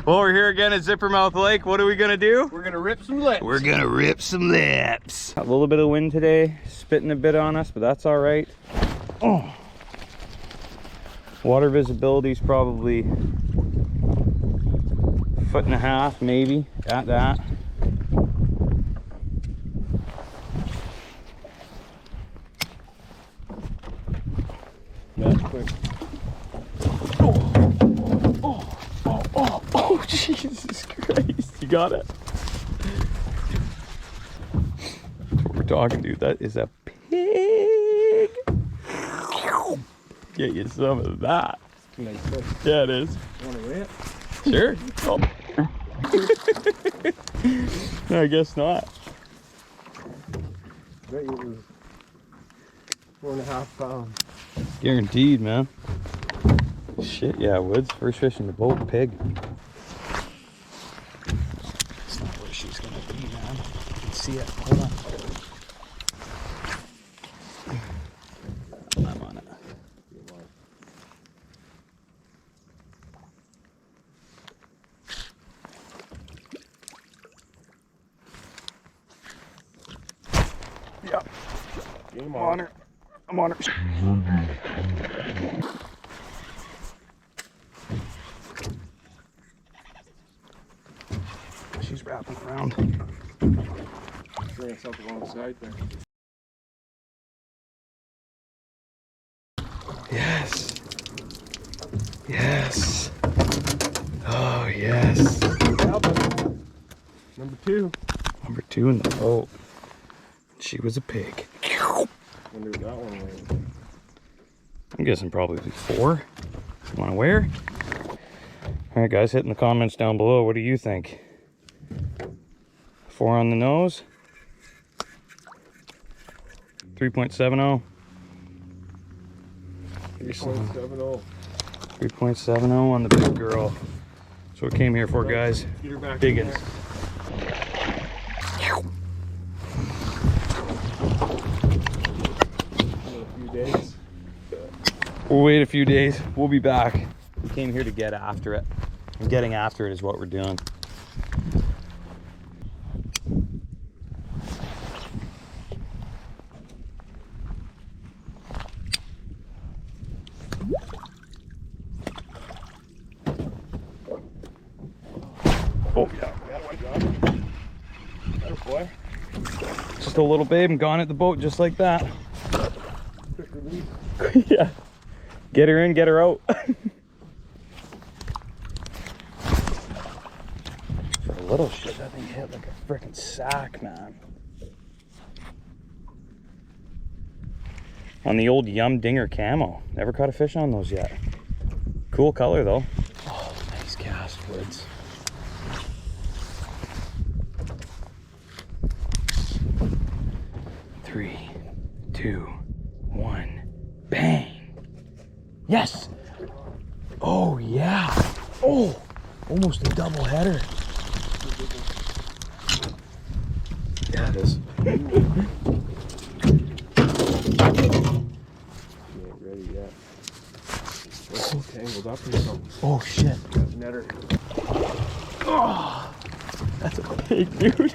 Well, we're here again at Zippermouth Lake. What are we gonna do? We're gonna rip some lips. We're gonna rip some lips. A little bit of wind today, spitting a bit on us, but that's all right. Oh. Water visibility is probably 1.5 feet, maybe, at that. That's quick. Oh, Jesus Christ. You got it. That's what we're talking, dude. That is a pig. Get you some of that. It's a nice fish. Yeah, it is. Want to rip? Sure. Oh. No, I guess not. I bet you it was 4.5 pounds. Guaranteed, man. Shit, yeah, Woods. First fish in the boat, pig. That's not where she's gonna be, man. You can see it. Hold on. I'm on it. Yeah. Game I'm on her. I'm on her. She's wrapping around. Bring us up alongside there. Yes. Yes. Oh, yes. Yeah, buddy. Number 2. Number 2 in the boat. She was a pig. Wonder what that one weighed. I'm guessing probably 4. You want to wear? All right, guys, hit in the comments down below. What do you think? 4 on the nose? 3.70? 3.70. 3.70 on the big girl. That's what we came here for, guys. Get her back. Biggins. Days. We'll wait a few days. We'll be back. We came here to get after it. And getting after it is what we're doing. Oh, yeah. Better boy. Just a little babe and gone at the boat just like that. Quick release. Yeah. Get her in, get her out. For a little shit, that thing hit like a freaking sack, man. On the old Yum Dinger camo. Never caught a fish on those yet. Cool color though. Oh, nice cast, Woods. Three, 2, 1, bang. Yes. Oh, yeah. Oh, almost a double header. Yeah, it is. She ain't ready yet. It's tangled up or something. Oh, shit. Netter. Oh, that's a pig, dude.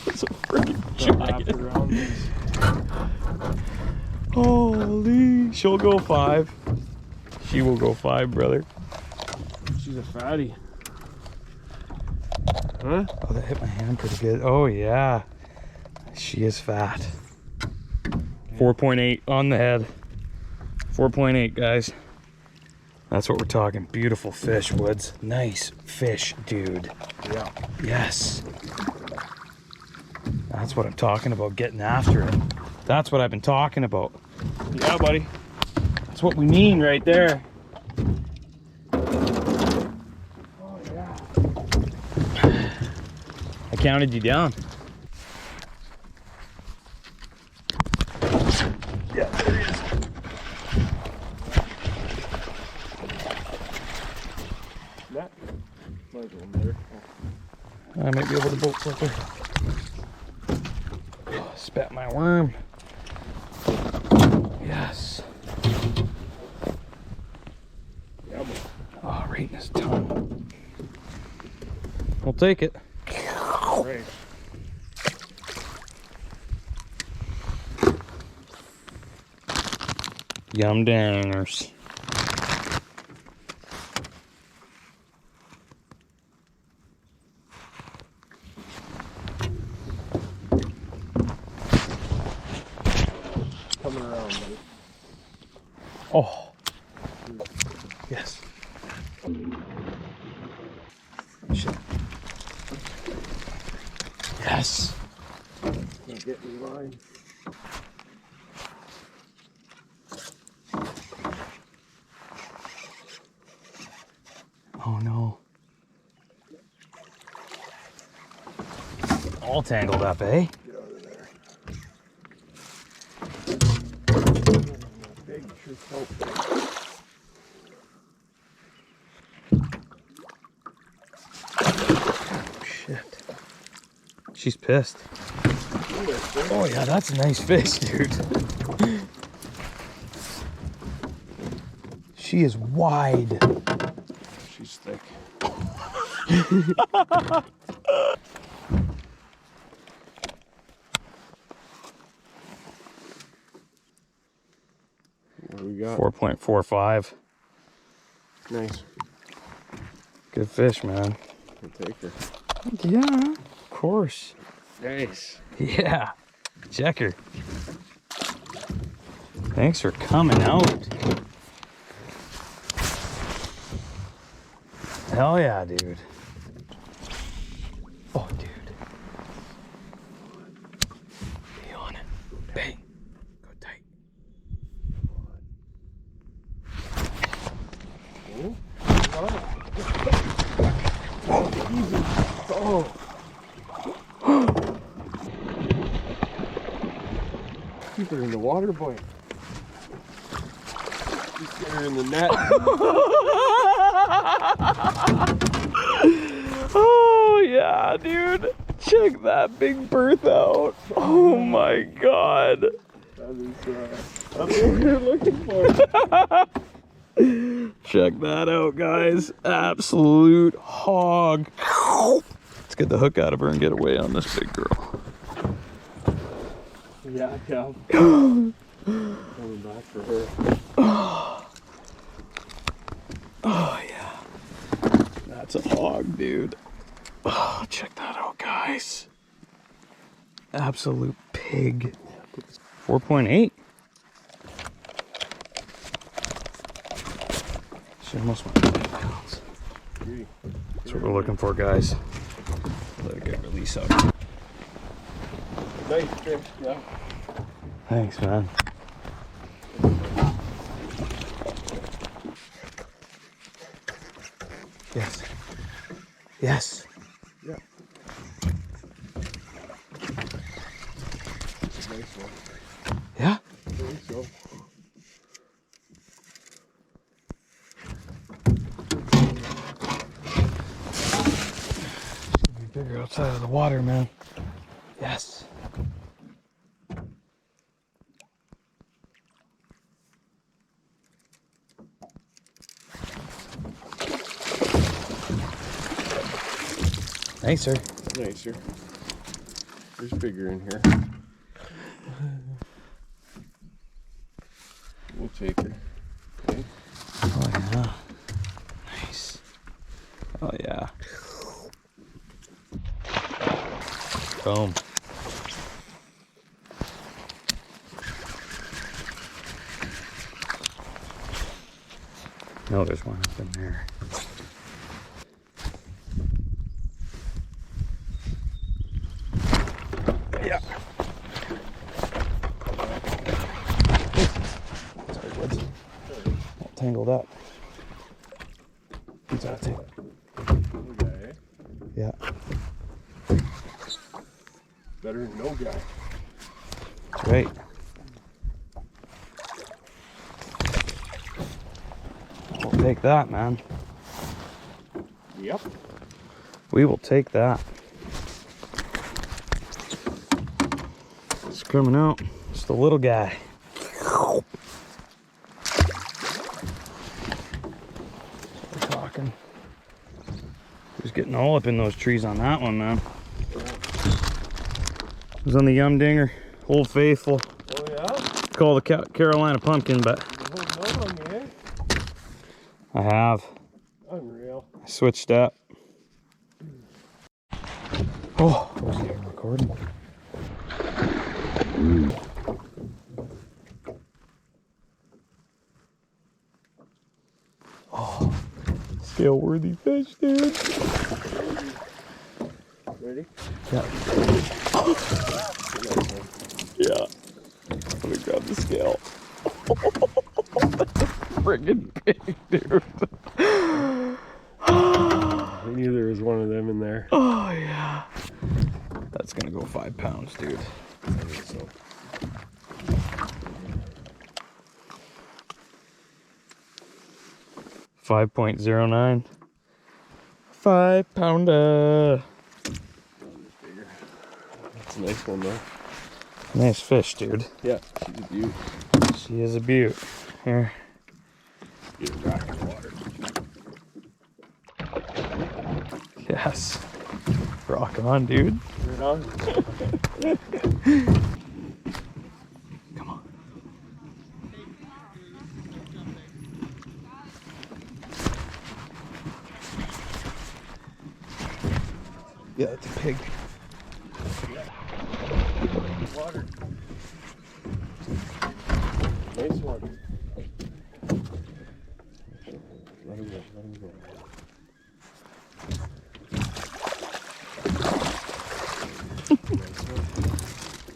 That's a freaking giant. Holy. She'll go 5. She will go 5, brother. She's a fatty. Huh? Oh, that hit my hand pretty good. Oh, yeah. She is fat. 4.8 on the head. 4.8, guys. That's what we're talking. Beautiful fish, Woods. Nice fish, dude. Yeah. Yes. That's what I'm talking about, getting after it. That's what I've been talking about. Yeah, buddy. That's what we mean right there. Oh, yeah. I counted you down. Yeah, there he is. That might go better. I might be able to boat flipper. Oh, spat my worm. Yes. Yeah, boy. Oh, right in his tongue. ton. We'll take it. Right. Yum dangers. Coming around, buddy. Oh. Yes. Shit. Yes. Can't get in line. Oh no. All tangled up, eh? Get out of there. Big, sure so big. Shit. She's pissed. Oh yeah, that's a nice fish, dude. She is wide. She's thick. What do we got? 4.45. Nice. Good fish, man. I'll take her. Yeah, of course. Nice. Yeah. Checker. Thanks for coming out. Hell yeah, dude. Oh, dude. Be on it. Bang. Go tight. Oh. Keep her in the water, boy. Just get her in the net. Oh, yeah, dude. Check that big berth out. Oh, my God. That's what we're looking for. Check that out, guys. Absolute hog. Let's get the hook out of her and get away on this big girl. Yeah, yeah. Coming back for her. Oh, yeah. That's a hog, dude. Oh, check that out, guys. Absolute pig. 4.8. She almost went 5 pounds. That's what we're looking for, guys. Let it get release out. Nice fish, yeah. Thanks, man. Yes. Yes. Yeah. Nice one. Yeah? I think so. Be bigger outside of the water, man. Yes. Nicer. Nicer. There's bigger in here. We'll take her. Okay. Oh yeah. Nice. Oh yeah. Boom. No, there's one up in there. Yeah. Sorry, Woods. All tangled up. He's out too. Okay. Yeah. Better than no guy. That's right. We'll take that, man. Yep. We will take that. It's coming out. It's the little guy. We're talking. Just getting all up in those trees on that one, man. It was on the Yum Dinger, Old Faithful. Oh yeah? Call the Carolina Pumpkin, but I have. Unreal. I switched up. Oh, was he recording? Oh, scale worthy fish, dude. Ready? Yeah. Yeah. Let me grab the scale. Friggin' big, dude. I knew there was one of them in there. Oh, yeah. That's gonna go 5 pounds, dude. I think so. 5.09. 5 pounder. That's a nice one though. Nice fish, dude. Yeah, she's a beaut. She is a beaut. Here. Get her back in the water. Yes. Rock on, dude. Right on. Come on. Yeah, it's a pig. Water. Nice one. Let him go, let him go.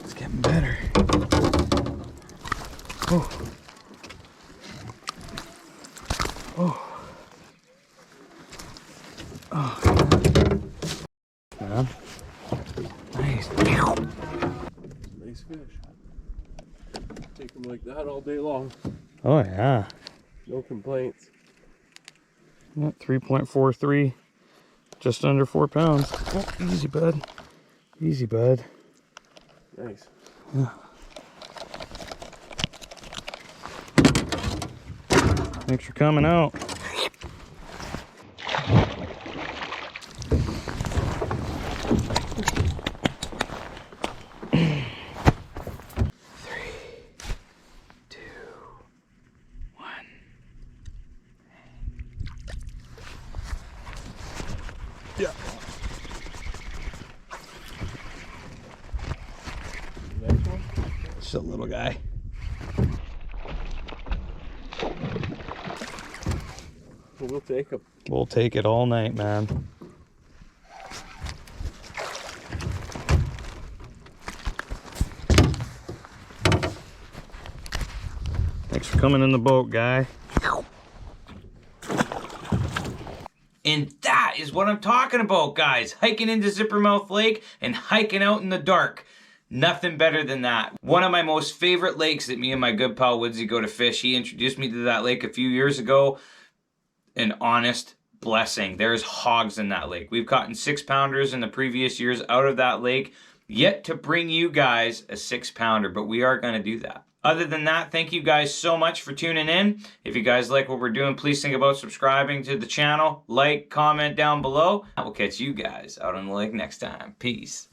It's getting better. Oh. Oh. Oh. Man. Nice. Nice fish. Take them like that all day long. Oh, yeah. No complaints. Yeah, 3.43. Just under 4 pounds. Oh, easy, bud. Easy, bud. Nice. Yeah. Thanks for coming out. Yeah. Next one? Just a little guy. We'll take them. We'll take it all night, man. Thanks for coming in the boat, guy. And that is what I'm talking about, guys. Hiking into Zippermouth Lake and hiking out in the dark. Nothing better than that. One of my most favorite lakes that me and my good pal Woodsy go to fish. He introduced me to that lake a few years ago. An honest blessing. There's hogs in that lake. We've caught 6-pounders in the previous years out of that lake. Yet to bring you guys a 6-pounder, but we are going to do that. Other than that, thank you guys so much for tuning in. If you guys like what we're doing, please think about subscribing to the channel. Like, comment down below. We'll catch you guys out on the lake next time. Peace.